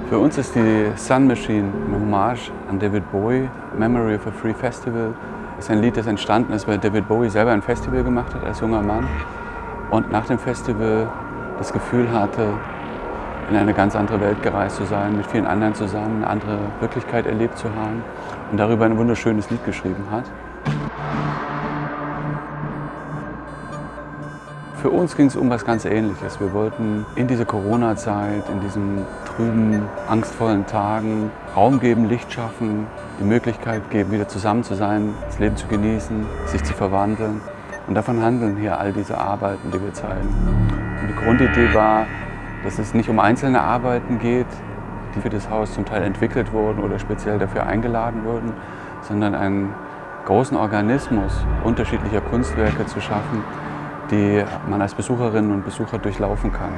Für uns ist die Sun Machine eine Hommage an David Bowie. Memory of a Free Festival ist ein Lied, das entstanden ist, weil David Bowie selber ein Festival gemacht hat als junger Mann und nach dem Festival das Gefühl hatte, in eine ganz andere Welt gereist zu sein, mit vielen anderen zusammen eine andere Wirklichkeit erlebt zu haben und darüber ein wunderschönes Lied geschrieben hat. Für uns ging es um was ganz Ähnliches. Wir wollten in dieser Corona-Zeit, in diesen trüben, angstvollen Tagen Raum geben, Licht schaffen, die Möglichkeit geben, wieder zusammen zu sein, das Leben zu genießen, sich zu verwandeln. Und davon handeln hier all diese Arbeiten, die wir zeigen. Und die Grundidee war, dass es nicht um einzelne Arbeiten geht, die für das Haus zum Teil entwickelt wurden oder speziell dafür eingeladen wurden, sondern einen großen Organismus unterschiedlicher Kunstwerke zu schaffen, die man als Besucherinnen und Besucher durchlaufen kann.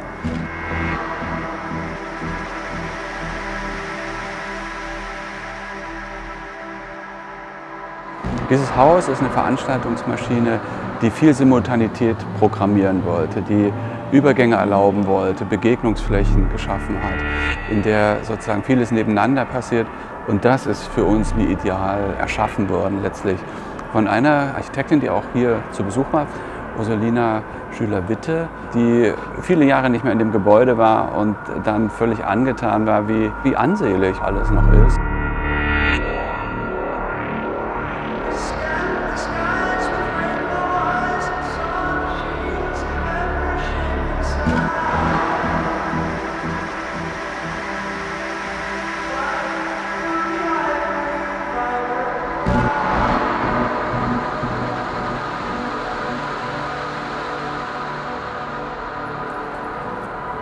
Dieses Haus ist eine Veranstaltungsmaschine, die viel Simultanität programmieren wollte, die Übergänge erlauben wollte, Begegnungsflächen geschaffen hat, in der sozusagen vieles nebeneinander passiert. Und das ist für uns wie ideal erschaffen worden letztlich von einer Architektin, die auch hier zu Besuch war, Ursulina Schüler-Witte, die viele Jahre nicht mehr in dem Gebäude war und dann völlig angetan war, wie ansehlich alles noch ist.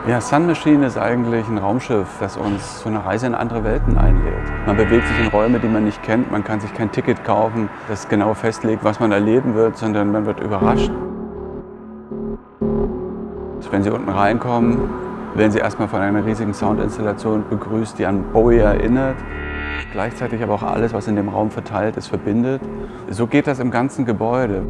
Ja, Sun Machine ist eigentlich ein Raumschiff, das uns zu einer Reise in andere Welten einlädt. Man bewegt sich in Räume, die man nicht kennt. Man kann sich kein Ticket kaufen, das genau festlegt, was man erleben wird, sondern man wird überrascht. Wenn Sie unten reinkommen, werden Sie erstmal von einer riesigen Soundinstallation begrüßt, die an Bowie erinnert. Gleichzeitig aber auch alles, was in dem Raum verteilt ist, verbindet. So geht das im ganzen Gebäude.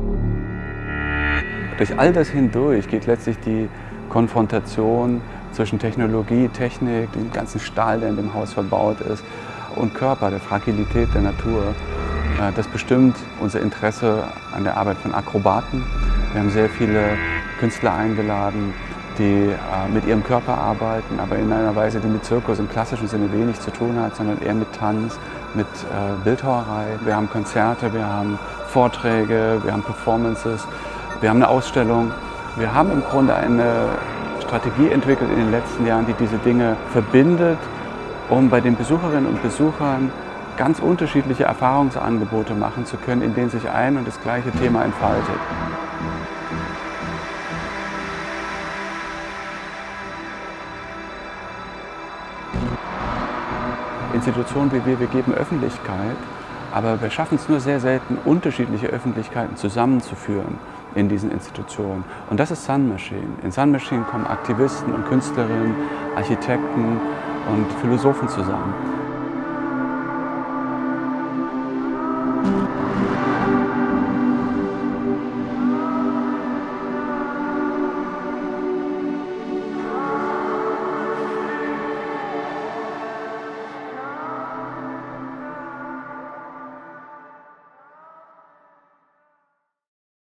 Durch all das hindurch geht letztlich die Konfrontation zwischen Technologie, Technik, dem ganzen Stahl, der in dem Haus verbaut ist, und Körper, der Fragilität der Natur. Das bestimmt unser Interesse an der Arbeit von Akrobaten. Wir haben sehr viele Künstler eingeladen, die mit ihrem Körper arbeiten, aber in einer Weise, die mit Zirkus im klassischen Sinne wenig zu tun hat, sondern eher mit Tanz, mit Bildhauerei. Wir haben Konzerte, wir haben Vorträge, wir haben Performances, wir haben eine Ausstellung. Wir haben im Grunde eine Strategie entwickelt in den letzten Jahren, die diese Dinge verbindet, um bei den Besucherinnen und Besuchern ganz unterschiedliche Erfahrungsangebote machen zu können, in denen sich ein und das gleiche Thema entfaltet. Institutionen wie wir geben Öffentlichkeit, aber wir schaffen es nur sehr selten, unterschiedliche Öffentlichkeiten zusammenzuführen in diesen Institutionen. Und das ist Sun Machine. In Sun Machine kommen Aktivisten und Künstlerinnen, Architekten und Philosophen zusammen.